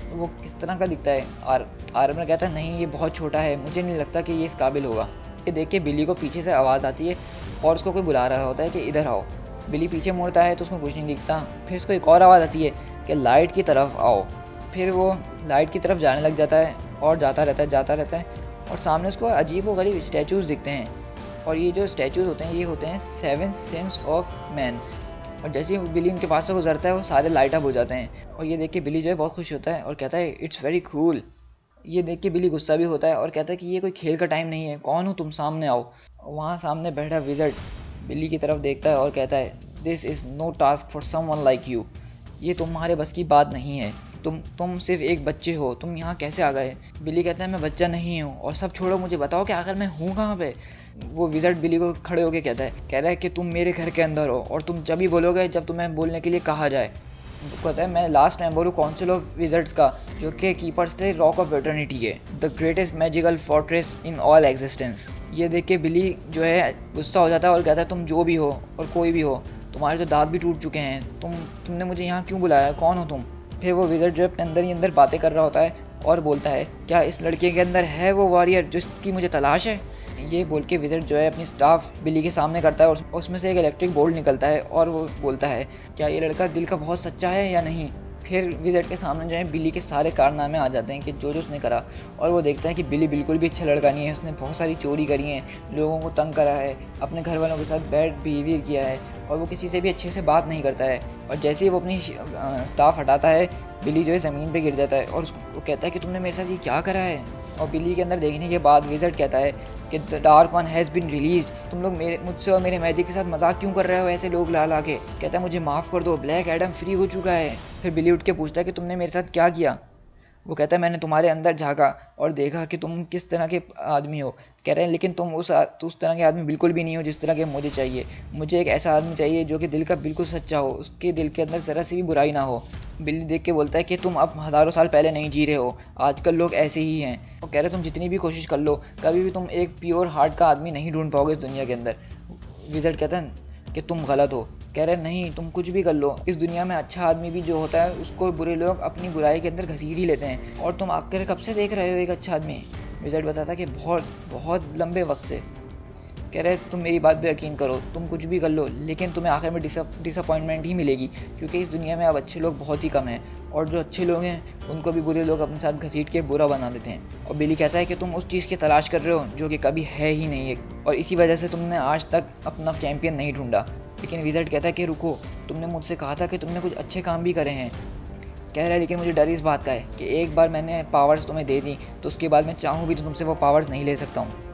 वो किस तरह का दिखता है, आर्मर कहता है नहीं ये बहुत छोटा है, मुझे नहीं लगता कि ये इस काबिल होगा। ये देख के बिली को पीछे से आवाज़ आती है और उसको कोई बुला रहा होता है कि इधर आओ। बिली पीछे मुड़ता है तो उसको कुछ नहीं दिखता। फिर उसको एक और आवाज़ आती है कि लाइट की तरफ आओ। फिर वो लाइट की तरफ जाने लग जाता है और जाता रहता है और सामने उसको अजीब व गरीब स्टैचूज़ दिखते हैं, और ये जो स्टैचूज़ होते हैं ये होते हैं 7 सेंस ऑफ मैन। और जैसे ही बिली उनके पास से गुजरता है वो सारे लाइट अप हो जाते हैं, और ये देख के बिली जो है बहुत खुश होता है और कहता है इट्स वेरी कूल। ये देख के बिली गुस्सा भी होता है और कहता है कि ये कोई खेल का टाइम नहीं है, कौन हो तुम, सामने आओ। वहाँ सामने बैठा विज़र्ड बिली की तरफ देखता है और कहता है this is no task for someone like you, ये तुम्हारे बस की बात नहीं है, तुम सिर्फ एक बच्चे हो, तुम यहाँ कैसे आ गए। बिली कहता है मैं बच्चा नहीं हूँ, और सब छोड़ो, मुझे बताओ कि आखिर मैं हूँ कहाँ पे। वो विज़र्ड बिली को खड़े होके कह रहा है कि तुम मेरे घर के अंदर हो, और तुम जब ही बोलोगे जब तुम्हें बोलने के लिए कहा जाए। कहता है मैं लास्ट मेंबर हूँ काउंसिल ऑफ विज़र्ड्स का, जो कि कीपर्स थे रॉक ऑफ एटर्निटी के, the greatest magical fortress in all existence. ये देख के बिली जो है गुस्सा हो जाता है और कहता है तुम जो भी हो और कोई भी हो, तुम्हारे तो दांत भी टूट चुके हैं, तुमने मुझे यहाँ क्यों बुलाया, कौन हो तुम। फिर वो विज़र्ड जो अपने अंदर ही अंदर बातें कर रहा होता है और बोलता है क्या इस लड़के के अंदर है वो वॉरियर जिसकी मुझे तलाश है। ये बोल के विज़र्ड जो है अपनी स्टाफ बिली के सामने करता है और उसमें से एक इलेक्ट्रिक बोल्ट निकलता है, और वो बोलता है क्या ये लड़का दिल का बहुत सच्चा है या नहीं। फिर विज़र्ड के सामने जो है बिली के सारे कारनामे आ जाते हैं कि जो उसने करा, और वो देखता है कि बिली बिल्कुल भी अच्छा लड़का नहीं है, उसने बहुत सारी चोरी करी है, लोगों को तंग करा है, अपने घर वालों के साथ बैड बिहेवियर किया है, और वो किसी से भी अच्छे से बात नहीं करता है। और जैसे ही वो अपनी स्टाफ हटाता है बिली जो है ज़मीन पे गिर जाता है और वो कहता है कि तुमने मेरे साथ ये क्या करा है। और बिली के अंदर देखने के बाद विज़र्ड कहता है कि the dark one has been released, तुम लोग मुझसे और मेरे मैजिक के साथ मजाक क्यों कर रहे हो ऐसे लोग ला के। कहता है मुझे माफ़ कर दो, ब्लैक एडम फ्री हो चुका है। फिर बिली उठ के पूछता है कि तुमने मेरे साथ क्या किया। वो कहता है मैंने तुम्हारे अंदर झाँका और देखा कि तुम किस तरह के आदमी हो। कह रहे हैं लेकिन तुम उस तरह के आदमी बिल्कुल भी नहीं हो जिस तरह के मुझे चाहिए। मुझे एक ऐसा आदमी चाहिए जो कि दिल का बिल्कुल सच्चा हो, उसके दिल के अंदर ज़रा सी भी बुराई ना हो। बिल्ली देख के बोलता है कि तुम अब हज़ारों साल पहले नहीं जी रहे हो, आजकल लोग ऐसे ही हैं। वो कह रहे तुम जितनी भी कोशिश कर लो कभी भी तुम एक प्योर हार्ट का आदमी नहीं ढूंढ पाओगे इस दुनिया के अंदर। विज़र्ड कहता है कि तुम गलत हो। कह रहे नहीं, तुम कुछ भी कर लो, इस दुनिया में अच्छा आदमी भी जो होता है उसको बुरे लोग अपनी बुराई के अंदर घसीट ही लेते हैं, और तुम आखिर कब से देख रहे हो एक अच्छा आदमी। विज़र्ड बताता कि बहुत लंबे वक्त से। कह रहे तुम मेरी बात पे यकीन करो, तुम कुछ भी कर लो लेकिन तुम्हें आखिर में डिसअपॉइंटमेंट ही मिलेगी, क्योंकि इस दुनिया में अब अच्छे लोग बहुत ही कम हैं, और जो अच्छे लोग हैं उनको भी बुरे लोग अपने साथ घसीट के बुरा बना देते हैं। और बिली कहता है कि तुम उस चीज़ की तलाश कर रहे हो जो कि कभी है ही नहीं है, और इसी वजह से तुमने आज तक अपना चैम्पियन नहीं ढूंढा। लेकिन विज़र्ड कहता है कि रुको, तुमने मुझसे कहा था कि तुमने कुछ अच्छे काम भी करे हैं। कह रहा है लेकिन मुझे डर इस बात का है कि एक बार मैंने पावर्स तुम्हें दे दी तो उसके बाद मैं चाहूँ भी तो तुमसे वो पावर्स नहीं ले सकता हूँ।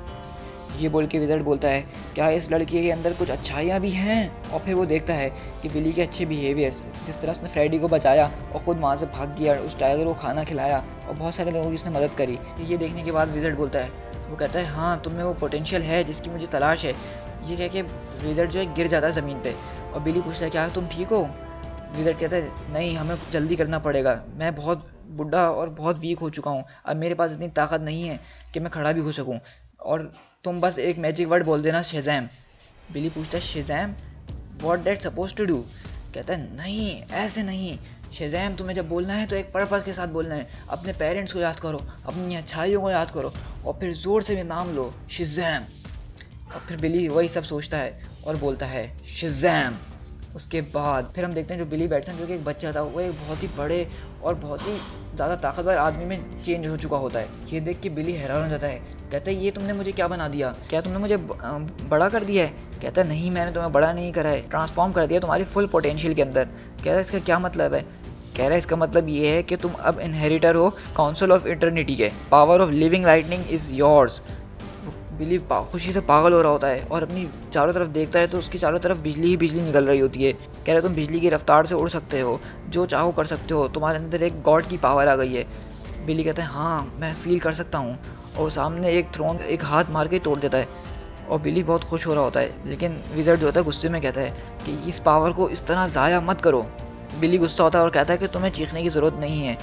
ये बोल के विज़र्ड बोलता है क्या इस लड़के के अंदर कुछ अच्छाइयाँ भी हैं। और फिर वो देखता है कि बिली के अच्छे बिहेवियर्स, जिस तरह उसने फ्रेडी को बचाया और ख़ुद वहाँ से भाग गया, उस टाइगर को खाना खिलाया और बहुत सारे लोगों की उसने मदद करी। तो ये देखने के बाद विज़र्ड बोलता है, वो कहता है हाँ तुम्हें वो पोटेंशियल है जिसकी मुझे तलाश है। ये कह के विज़र्ड जो है गिर जाता है ज़मीन पर, और बिली पूछता है क्या तुम ठीक हो। विज़र्ड कहता है नहीं, हमें जल्दी करना पड़ेगा, मैं बहुत बुढ़ा और बहुत वीक हो चुका हूँ, अब मेरे पास इतनी ताकत नहीं है कि मैं खड़ा भी हो सकूँ, और तुम बस एक मैजिक वर्ड बोल देना शेज़ैम। बिली पूछता है Shazam, what that suppose to do. कहता है नहीं, ऐसे नहीं, शेज़ैम तुम्हें जब बोलना है तो एक पर्पज़ के साथ बोलना है, अपने पेरेंट्स को याद करो, अपनी अच्छाइयों को याद करो, और फिर ज़ोर से भी नाम लो शेज़ैम। और फिर बिली वही सब सोचता है और बोलता है शेज़ैम। उसके बाद फिर हम देखते हैं जो बिली बैटसन जो कि एक बच्चा था वो एक बहुत ही बड़े और बहुत ही ज़्यादा ताकतवर आदमी में चेंज हो चुका होता है। ये देख के बिली हैरान हो जाता है, कहता है ये तुमने मुझे क्या बना दिया, क्या तुमने मुझे बड़ा कर दिया है। कहता है नहीं, मैंने तुम्हें बड़ा नहीं करा है, ट्रांसफॉर्म कर दिया तुम्हारी फुल पोटेंशियल के अंदर। कह रहा है इसका क्या मतलब है। कह रहा है इसका मतलब ये है कि तुम अब इनहेरिटर हो काउंसिल ऑफ इटर्निटी के, power of living lightning is yours. Billy खुशी से पागल हो रहा होता है और अपनी चारों तरफ देखता है तो उसकी चारों तरफ बिजली ही बिजली निकल रही होती है। कह रहे तुम बिजली की रफ्तार से उड़ सकते हो, जो चाहो कर सकते हो, तुम्हारे अंदर एक गॉड की पावर आ गई है। बिली कहता है हाँ मैं फील कर सकता हूँ, और सामने एक थ्रोन एक हाथ मार के तोड़ देता है, और बिली बहुत खुश हो रहा होता है। लेकिन विज़र्ड जो होता है गुस्से में कहता है कि इस पावर को इस तरह ज़ाया मत करो। बिली गुस्सा होता है और कहता है कि तुम्हें चीखने की ज़रूरत नहीं है।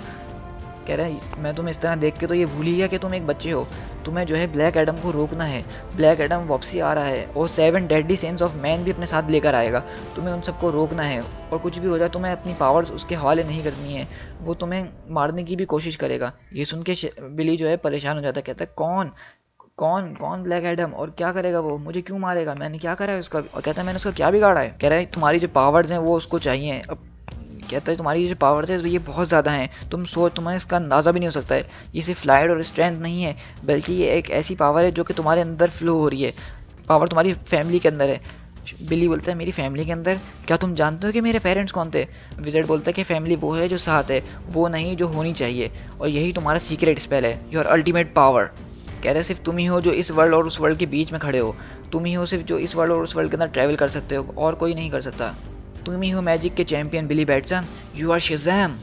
कह रहा है मैं तुम्हें इस तरह देख के तो ये भूल ही गया कि तुम एक बच्चे हो, तुम्हें जो है ब्लैक एडम को रोकना है। ब्लैक एडम वापसी आ रहा है और 7 डेडली सेंस ऑफ मैन भी अपने साथ लेकर आएगा, तुम्हें उन सबको रोकना है, और कुछ भी हो जाए तुम्हें अपनी पावर्स उसके हवाले नहीं करनी है, वो तुम्हें मारने की भी कोशिश करेगा। ये सुन के बिली जो है परेशान हो जाता है, कहता है कौन कौन कौन ब्लैक एडम, और क्या करेगा वो, मुझे क्यों मारेगा, मैंने क्या करा है उसका। और कहता है मैंने उसका क्या बिगाड़ा है। कह रहा है तुम्हारी जो पावर्स हैं वो उसको चाहिए। अब कहता है तुम्हारी जो पावर है तो ये बहुत ज़्यादा है, तुम्हें इसका अंदाज़ा भी नहीं हो सकता है। ये सिर्फ फ्लाइट और स्ट्रेंथ नहीं है, बल्कि ये एक ऐसी पावर है जो कि तुम्हारे अंदर फ्लो हो रही है। पावर तुम्हारी फैमिली के अंदर है। बिली बोलता है मेरी फैमिली के अंदर? क्या तुम जानते हो कि मेरे पेरेंट्स कौन थे? विज़र्ड बोलता है कि फैमिली वो है जो साथ है, वो नहीं जो होनी चाहिए, और यही तुम्हारा सीक्रेट स्पेल है, योर अल्टीमेट पावर। कह रहे सिर्फ तुम ही हो जो इस वर्ल्ड और उस वर्ल्ड के बीच में खड़े हो, तुम ही हो सिर्फ जो इस वर्ल्ड और उस वर्ल्ड के अंदर ट्रैवल कर सकते हो, और कोई नहीं कर सकता। तुम ही हो मैजिक के champion Billy Batson, you are Shazam.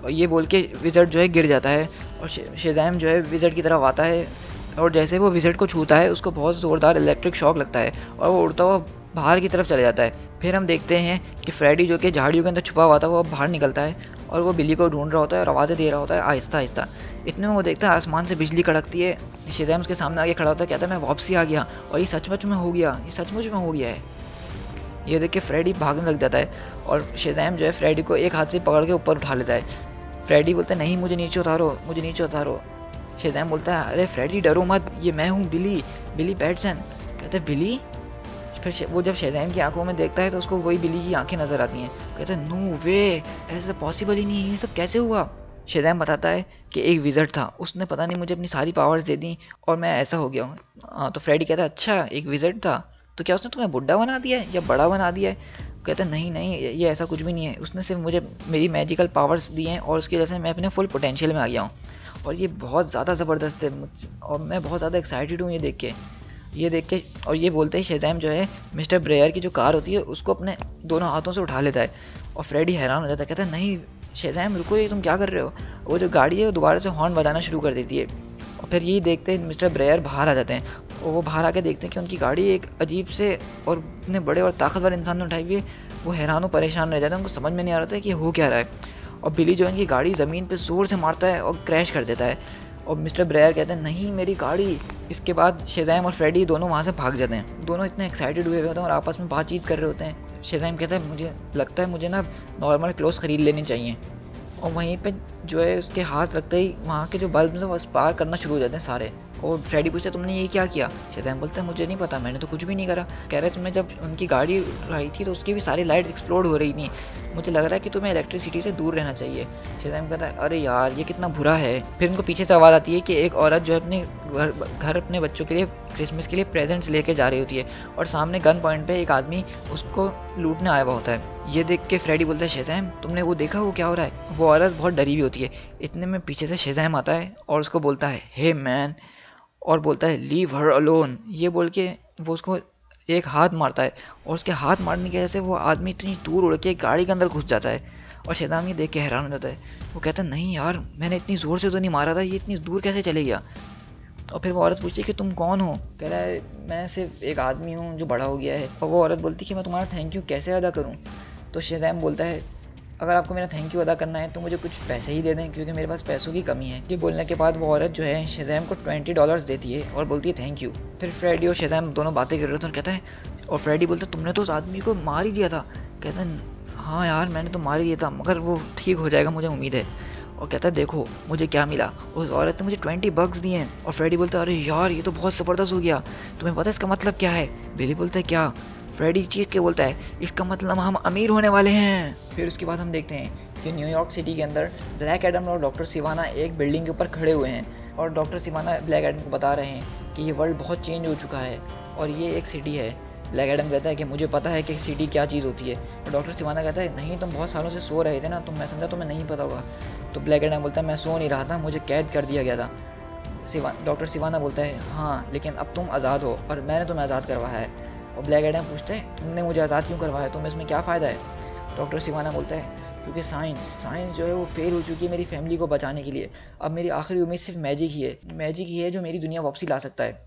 और ये बोल के विज़र्ड जो है गिर जाता है, और शेज़ैम जो है विज़र्ड की तरफ आता है, और जैसे वो विज़र्ड को छूता है उसको बहुत ज़ोरदार इलेक्ट्रिक शॉक लगता है और वो उड़ता हुआ बाहर की तरफ चले जाता है। फिर हम देखते हैं कि फ्रेडी जो कि झाड़ियों के अंदर छुपा हुआ था वो अब बाहर निकलता है और वो बिली को ढूंढ रहा होता है और आवाज़ें दे रहा होता है आहिस्ता आहिस्ता। इतने में वो देखता है आसमान से बिजली कड़कती है। शेज़ैम उसके सामने आके खड़ा होता है, कहता है मैं वापसी आ गया और ये सचमुच में हो गया, ये सचमुच में हो गया है। ये देख के फ्रेडी भागने लग जाता है और शेज़ैम जो है फ्रेडी को एक हाथ से पकड़ के ऊपर उठा लेता है। फ्रेडी बोलता है नहीं, मुझे नीचे उतारो, मुझे नीचे उतारो। शेज़ैम बोलता है अरे फ्रेडी डरो मत, ये मैं हूँ बिली बैटसन। कहते हैं बिली? फिर वो जब शेज़ैम की आंखों में देखता है तो उसको वही बिली की आंखें नज़र आती हैं। कहता है नो वे, ऐसा पॉसिबल ही नहीं है, ये सब कैसे हुआ? शेज़ैम बताता है कि एक विज़र्ड था, उसने पता नहीं मुझे अपनी सारी पावर्स दे दी और मैं ऐसा हो गया हूँ। हाँ, तो फ्रेडी कहता है अच्छा एक विज़र्ड था, तो क्या उसने तुम्हें बुढ़ा बना दिया है या बड़ा बना दिया है? कहता है नहीं नहीं, ये ऐसा कुछ भी नहीं है, उसने सिर्फ मुझे मेरी मैजिकल पावर्स दी हैं और उसकी वजह से मैं अपने फुल पोटेंशियल में आ गया हूँ और ये बहुत ज़्यादा ज़बरदस्त है और मैं बहुत ज़्यादा एक्साइटेड हूँ ये देख के। और ये बोलते ही शेज़ैम जो है मिस्टर ब्रेयर की जो कार होती है उसको अपने दोनों हाथों से उठा लेता है और फ्रेडी हैरान हो जाता है। कहता है नहीं शेज़ैम रुको, ये तुम क्या कर रहे हो? वो जो गाड़ी है वो दोबारा से हॉर्न बजाना शुरू कर देती है और फिर यही देखते हैं मिस्टर ब्रेयर बाहर आ जाते हैं और वो बाहर आके देखते हैं कि उनकी गाड़ी एक अजीब से और इतने बड़े और ताकतवर इंसान ने उठाई हुई है। वो हैरान और परेशान रह जाते हैं, उनको समझ में नहीं आ रहा था कि हो क्या रहा है। और बिली जो है इनकी गाड़ी ज़मीन पे ज़ोर से मारता है और क्रैश कर देता है और मिस्टर ब्रेयर कहते हैं नहीं मेरी गाड़ी। इसके बाद शेज़ैम और फ्रेडी दोनों वहाँ से भाग जाते हैं। दोनों इतने एक्साइटेड हुए होते हैं और आपस में बातचीत कर रहे होते हैं। शेज़ैम कहता है मुझे लगता है मुझे ना नॉर्मल क्लोथ्स ख़रीद लेनी चाहिए और वहीं पे जो है उसके हाथ रखते ही वहाँ के जो बल्ब हैं वो स्पार्क करना शुरू हो जाते हैं सारे। और फ्रेडी पूछता है तुमने ये क्या किया? शेज़ैम बोलता है मुझे नहीं पता, मैंने तो कुछ भी नहीं करा। कह रहे तुमने जब उनकी गाड़ी आई थी तो उसकी भी सारी लाइट्स एक्सप्लोड हो रही थी, मुझे लग रहा है कि तुम्हें इलेक्ट्रिसिटी से दूर रहना चाहिए। शेज़ैम कहता है अरे यार ये कितना बुरा है। फिर उनको पीछे से आवाज़ आती है कि एक औरत जो है अपने घर अपने बच्चों के लिए क्रिसमस के लिए प्रेजेंट्स लेके जा रही होती है और सामने गन पॉइंट पे एक आदमी उसको लूटने आया हुआ होता है। ये देख के फ्रेडी बोलता है शेज़ैम तुमने वो देखा वो क्या हो रहा है? वो औरत बहुत डरी हुई होती है। इतने में पीछे से शेज़ैम आता है और उसको बोलता है हे मैन, और बोलता है लीव हर अलोन। ये बोल के वो उसको एक हाथ मारता है और उसके हाथ मारने की वजह से वो आदमी इतनी दूर उड़ के गाड़ी के अंदर घुस जाता है और शेज़ैम ये देख के हैरान हो जाता है। वो कहता है नहीं यार मैंने इतनी ज़ोर से तो नहीं मारा था, ये इतनी दूर कैसे चले गया? और फिर वो औरत पूछती है कि तुम कौन हो? कह रहा है मैं सिर्फ एक आदमी हूँ जो बड़ा हो गया है। और वो औरत बोलती है कि मैं तुम्हारा थैंक यू कैसे अदा करूँ? तो शेज़ैम बोलता है अगर आपको मेरा थैंक यू अदा करना है तो मुझे कुछ पैसे ही दे दें क्योंकि मेरे पास पैसों की कमी है। ये बोलने के बाद वो औरत जो है शेज़ैम को $20 देती है और बोलती है थैंक यू। फिर फ्रेडी और शेज़ैम दोनों बातें कर रहे थे और कहता है और फ्रेडी बोलता है तुमने तो उस आदमी को मार ही दिया था। कहता है हाँ यार मैंने तो मार ही दिया था मगर वो ठीक हो जाएगा मुझे उम्मीद है। और कहता है देखो मुझे क्या मिला, उस औरत ने मुझे $20 दिए हैं। और फ्रेडी बोलता है अरे यार ये तो बहुत ज़बरदस्त हो गया, तुम्हें पता है इसका मतलब क्या है? बिली बोलता है क्या? फ्रेडी चीख के बोलता है इसका मतलब हम अमीर होने वाले हैं। फिर उसके बाद हम देखते हैं कि न्यूयॉर्क सिटी के अंदर ब्लैक एडम और डॉक्टर सिवाना एक बिल्डिंग के ऊपर खड़े हुए हैं और डॉक्टर सिवाना ब्लैक एडम को बता रहे हैं कि ये वर्ल्ड बहुत चेंज हो चुका है और ये एक सिटी है। ब्लैक एडम कहता है कि मुझे पता है कि सिटी क्या चीज़ होती है और डॉक्टर सिवाना कहता है नहीं तुम बहुत सालों से सो रहे थे ना, तो मैं समझा तुम्हें नहीं पता होगा। तो ब्लैक एडम बोलता है मैं सो नहीं रहा था, मुझे कैद कर दिया गया था। डॉक्टर सिवाना बोलता है हाँ लेकिन अब तुम आज़ाद हो और मैंने तुम्हें आज़ाद करवाया है। और ब्लैक एडम पूछता है तुमने मुझे आज़ाद क्यों करवाया, तुम्हें इसमें क्या फ़ायदा है? डॉक्टर सिवाना बोलता है क्योंकि साइंस जो है वो फेल हो चुकी है मेरी फैमिली को बचाने के लिए। अब मेरी आखिरी उम्मीद सिर्फ मैजिक ही है जो मेरी दुनिया वापसी ला सकता है।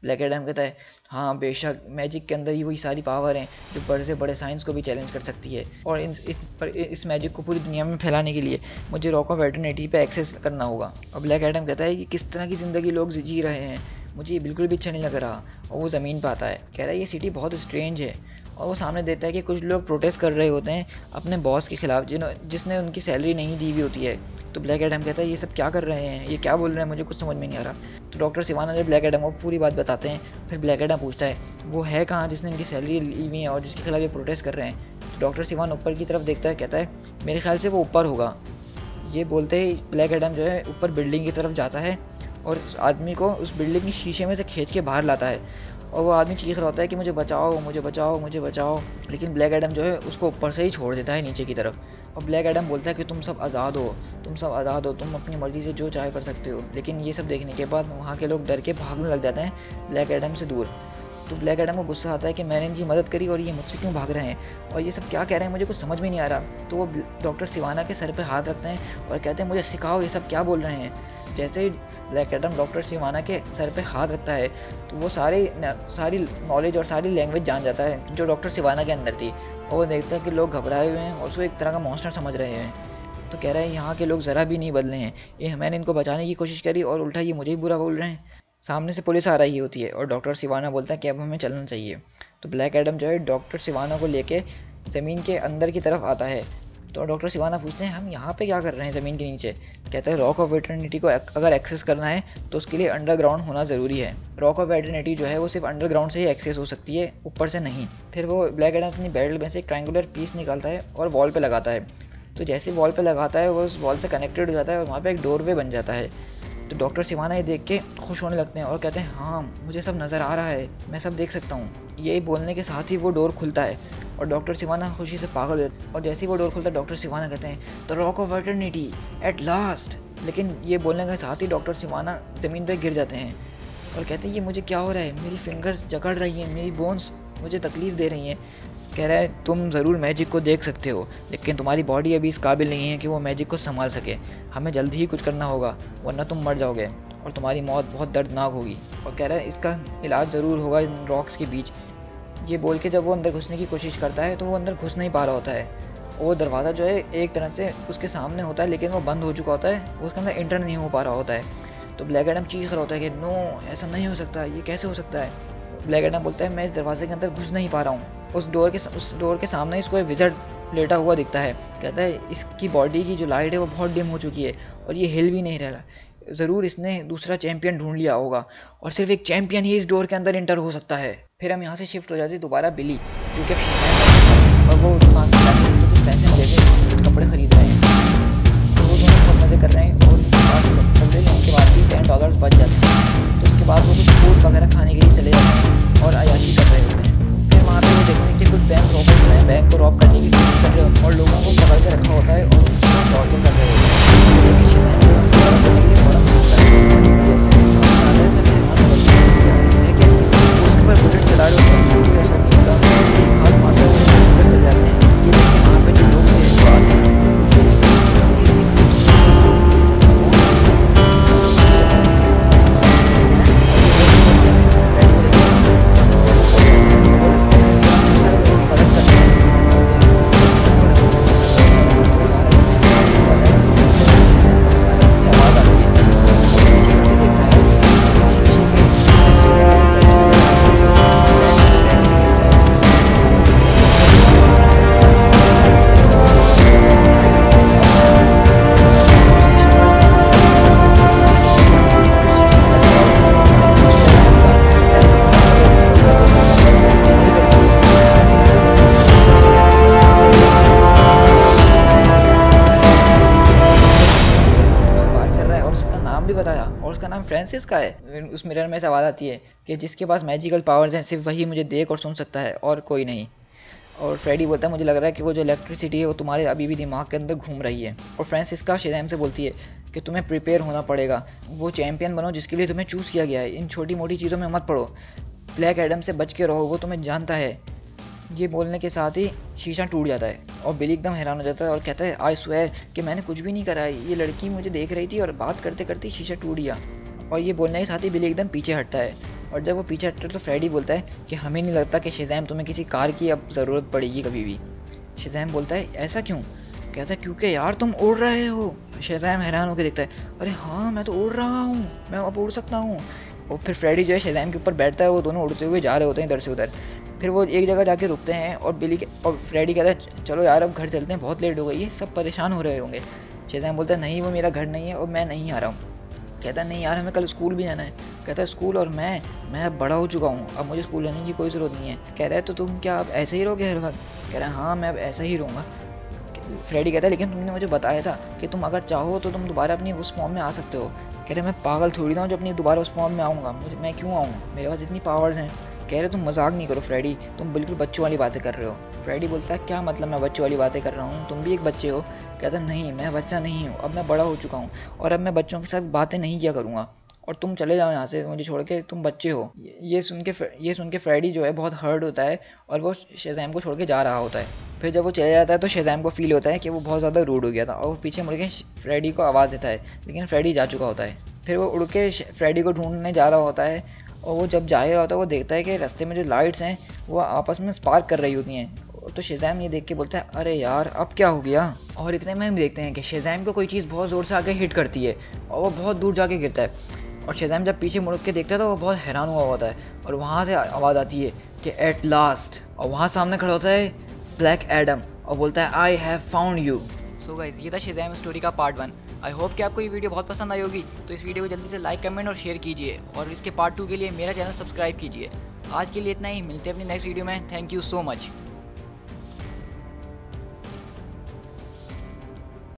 ब्लैक एडम कहता है हाँ बेशक मैजिक के अंदर ही वही सारी पावर हैं जो बड़े से बड़े साइंस को भी चैलेंज कर सकती है और इस मैजिक को पूरी दुनिया में फैलाने के लिए मुझे रॉक ऑफ एटर्निटी पे एक्सेस करना होगा। और ब्लैक एडम कहता है कि किस तरह की ज़िंदगी लोग जी रहे हैं, मुझे ये बिल्कुल भी अच्छा नहीं लग रहा। और वो ज़मीन पर आता है, कह रहा है ये सिटी बहुत स्ट्रेंज है और वो सामने देता है कि कुछ लोग प्रोटेस्ट कर रहे होते हैं अपने बॉस के खिलाफ जिसने उनकी सैलरी नहीं दी हुई होती है। तो ब्लैक एडम कहता है ये सब क्या कर रहे हैं, ये क्या बोल रहे हैं, मुझे कुछ समझ में नहीं आ रहा। तो डॉक्टर सिवाना ने ब्लैक एडम को पूरी बात बताते हैं। फिर ब्लैक एडम पूछता है वो है कहाँ जिसने इनकी सैलरी ली हुई है और जिसके खिलाफ ये प्रोटेस्ट कर रहे हैं? तो डॉक्टर सिवान ऊपर की तरफ देखता है, कहता है मेरे ख्याल से वो ऊपर होगा। ये बोलते ही ब्लैक एडम जो है ऊपर बिल्डिंग की तरफ जाता है और उस आदमी को उस बिल्डिंग की शीशे में से खींच के बाहर लाता है और वो आदमी चीख रहा होता है कि मुझे बचाओ, मुझे बचाओ, मुझे बचाओ। लेकिन ब्लैक एडम जो है उसको ऊपर से ही छोड़ देता है नीचे की तरफ और ब्लैक एडम बोलता है कि तुम सब आज़ाद हो, तुम सब आज़ाद हो, तुम अपनी मर्ज़ी से जो चाहे कर सकते हो। लेकिन ये सब देखने के बाद वहाँ के लोग डर के भागने लग जाते हैं ब्लैक एडम से दूर। तो ब्लैक एडम को गुस्सा आता है कि मैंने इनकी मदद करी और ये मुझसे क्यों भाग रहे हैं और ये सब क्या कह रहे हैं, मुझे कुछ समझ में नहीं आ रहा। तो वो डॉक्टर सिवाना के सर पे हाथ रखते हैं और कहते हैं मुझे सिखाओ ये सब क्या बोल रहे हैं। जैसे ही ब्लैक एडम डॉक्टर सिवाना के सर पे हाथ रखता है तो वो सारी नॉलेज और सारी लैंग्वेज जान जाता है जो डॉक्टर सिवाना के अंदर थी। और वो देखता है कि लोग घबराए हुए हैं और उसको एक तरह का मॉन्स्टर समझ रहे हैं। तो कह रहा है यहाँ के लोग ज़रा भी नहीं बदले हैं, ये मैंने इनको बचाने की कोशिश करी और उल्टा ये मुझे ही बुरा बोल रहे हैं। सामने से पुलिस आ रही होती है और डॉक्टर सिवाना बोलता है कि अब हमें चलना चाहिए। तो ब्लैक एडम जो है डॉक्टर सिवाना को लेके ज़मीन के अंदर की तरफ आता है। तो डॉक्टर सिवाना पूछते हैं हम यहाँ पे क्या कर रहे हैं ज़मीन के नीचे। कहते हैं रॉक ऑफ एटर्निटी को अगर एक्सेस करना है तो उसके लिए अंडरग्राउंड होना ज़रूरी है। रॉक ऑफ एटर्निटी जो है वो सिर्फ अंडरग्राउंड से ही एक्सेस हो सकती है, ऊपर से नहीं। फिर वो ब्लैक एडम अपनी बेल्ट में से एक ट्रायंगुलर पीस निकालता है और वॉल पे लगाता है। तो जैसे ही वॉल पे लगाता है वो उस वॉल से कनेक्टेड हो जाता है और वहाँ पे एक डोरवे बन जाता है। तो डॉक्टर सिवाना ये देख के खुश होने लगते हैं और कहते हैं हाँ मुझे सब नज़र आ रहा है, मैं सब देख सकता हूँ। यही बोलने के साथ ही वो डोर खुलता है और डॉक्टर सिवाना खुशी से पागल हो जाते हैं। और जैसे ही वो डोर खुलता है डॉक्टर सिवाना कहते हैं the rock of eternity at last. लेकिन ये बोलने के साथ ही डॉक्टर सिवाना ज़मीन पर गिर जाते हैं और कहते हैं ये मुझे क्या हो रहा है, मेरी फिंगर्स जकड़ रही हैं, मेरी बोन्स मुझे तकलीफ़ दे रही हैं। कह रहा है तुम ज़रूर मैजिक को देख सकते हो लेकिन तुम्हारी बॉडी अभी इस काबिल नहीं है कि वो मैजिक को संभाल सके। हमें जल्दी ही कुछ करना होगा वरना तुम मर जाओगे और तुम्हारी मौत बहुत दर्दनाक होगी। और कह रहा है इसका इलाज ज़रूर होगा इन रॉक्स के बीच। ये बोल के जब वो अंदर घुसने की कोशिश करता है तो वो अंदर घुस नहीं पा रहा होता है। वो दरवाज़ा जो है एक तरह से उसके सामने होता है लेकिन वो बंद हो चुका होता है, वो उसके अंदर एंटर नहीं हो पा रहा होता है। तो ब्लैक एडम चीख रहा होता है कि नो ऐसा नहीं हो सकता, ये कैसे हो सकता है। ब्लैक एडम बोलता है मैं इस दरवाजे के अंदर घुस नहीं पा रहा हूँ। उस डोर के सामने इसको एक विज़र्ड लेटा हुआ दिखता है। कहता है इसकी बॉडी की जो लाइट है वो बहुत डिम हो चुकी है और ये हिल भी नहीं रहा। ज़रूर इसने दूसरा चैंपियन ढूंढ लिया होगा और सिर्फ एक चैंपियन ही इस डोर के अंदर इंटर हो सकता है। फिर हम यहाँ से शिफ्ट हो जाते हैं दोबारा बिली जो कि और वो दुकान पर कुछ पैसे में देते कुछ कपड़े खरीद रहे हैं। तो वो दोनों बहुत मज़े कर रहे हैं और उनके बाद भी $10 बच जाते हैं। तो उसके बाद वो कुछ फूड वगैरह खाने के लिए चले जाते हैं और अय्याशी कर रहे होते हैं। फिर वहाँ पे वो देखते हैं कि कुछ बैंक रॉबर्स हैं, बैंक को रॉब करने की कोशिश कर रहे होते हैं और लोगों को पकड़ के रखा होता है और उसको टॉर्चर कर रहे होते हैं। बुलेट चला रहे होते हैं ऐसा नहीं होता, हाथ मारते हुए चले जाते हैं। ये देखिए वहाँ पे जो लोग थे वो आते हैं। फ्रांसिस का है। उस मिरर में सवाल आती है कि जिसके पास मैजिकल पावर्स हैं सिर्फ वही मुझे देख और सुन सकता है और कोई नहीं। और फ्रेडी बोलता है मुझे लग रहा है कि वो जो इलेक्ट्रिसिटी है वो तुम्हारे अभी भी दिमाग के अंदर घूम रही है। और फ्रांसिस्का शेज़ैम से बोलती है कि तुम्हें प्रिपेयर होना पड़ेगा, वो चैंपियन बनो जिसके लिए तुम्हें चूज़ किया गया है। इन छोटी मोटी चीज़ों में मत पड़ो, ब्लैक एडम से बच के रहो, वो तुम्हें जानता है। ये बोलने के साथ ही शीशा टूट जाता है और बिली एकदम हैरान हो जाता है और कहता है आई स्वेयर कि मैंने कुछ भी नहीं करा है, ये लड़की मुझे देख रही थी और बात करते करते शीशा टूट गया। और ये बोलने के साथ ही बिली एकदम पीछे हटता है और जब वो पीछे हटता है तो फ्रेडी बोलता है कि हमें नहीं लगता कि शेज़ैम तुम्हें किसी कार की अब ज़रूरत पड़ेगी कभी भी। शेज़ैम बोलता है ऐसा क्यों? कहता है क्योंकि यार तुम उड़ रहे हो। शेज़ैम हैरान होकर देखता है अरे हाँ मैं तो उड़ रहा हूँ, मैं अब उड़ सकता हूँ। और फिर फ्रेडी जो है शेज़ैम के ऊपर बैठता है, वो दोनों उड़ते हुए जा रहे होते हैं इधर से उधर। फिर वो एक जगह जाके रुकते हैं और बिली और फ्रेडी कहता है चलो यार अब घर चलते हैं, बहुत लेट हो गई है, सब परेशान हो रहे होंगे। शेज़ैम बोलता है नहीं वो मेरा घर नहीं है और मैं नहीं आ रहा हूँ। कहता है नहीं यार हमें कल स्कूल भी जाना है। कहता है स्कूल और मैं अब बड़ा हो चुका हूँ, अब मुझे स्कूल जाने की कोई ज़रूरत नहीं है। कह रहा है तो तुम क्या अब ऐसे ही रहोगे हर वक्त? कह रहा है हाँ मैं अब ऐसा ही रहूँगा। फ्रेडी कहता है लेकिन तुमने मुझे बताया था कि तुम अगर चाहो तो तुम दोबारा अपनी उस फॉर्म में आ सकते हो। कह रहे मैं पागल थोड़ी ना हूँ जो अपनी दोबारा उस फॉर्म में आऊँगा, मुझे मैं क्यों आऊँ, मेरे पास इतनी पावर्स हैं। कह रहे तुम मजाक नहीं करो फ्रेडी, तुम बिल्कुल बच्चों वाली बातें कर रहे हो। फ्रेडी बोलता है क्या मतलब मैं बच्चों वाली बातें कर रहा हूँ, तुम भी एक बच्चे हो। कहता नहीं मैं बच्चा नहीं हूँ, अब मैं बड़ा हो चुका हूँ और अब मैं बच्चों के साथ बातें नहीं किया करूँगा और तुम चले जाओ यहाँ से मुझे छोड़ के, तुम बच्चे हो। ये सुन के फ्रेडी जो है बहुत हर्ट होता है और वो शेज़ैम को छोड़ के जा रहा होता है। फिर जब वो चले जाता है तो शेज़ैम को फील होता है कि वो बहुत ज़्यादा रूड हो गया था और वो पीछे मुड़ के फ्रेडी को आवाज़ देता है, लेकिन फ्रेडी जा चुका होता है। फिर वो उड़ के फ्रेडी को ढूंढने जा रहा होता है और वो जब जा ही रहा होता है वो देखता है कि रास्ते में जो लाइट्स हैं वो आपस में स्पार्क कर रही होती हैं। तो शेज़ैम ये देख के बोलता है अरे यार अब क्या हो गया। और इतने में हम देखते हैं कि शेज़ैम को कोई चीज़ बहुत ज़ोर से आके हिट करती है और वो बहुत दूर जाके गिरता है। और शेज़ैम जब पीछे मुड़ के देखता है तो वो बहुत हैरान हुआ होता है और वहाँ से आवाज़ आती है कि एट लास्ट, और वहाँ सामने खड़ा होता है ब्लैक एडम और बोलता है I have found you. So guys ये था शेज़ैम स्टोरी का पार्ट 1। आई होप कि आपको ये वीडियो बहुत पसंद आई होगी, तो इस वीडियो को जल्दी से लाइक कमेंट और शेयर कीजिए और इसके पार्ट 2 के लिए मेरा चैनल सब्सक्राइब कीजिए। आज के लिए इतना ही, मिलते हैं अपनी नेक्स्ट वीडियो में। Thank you so much.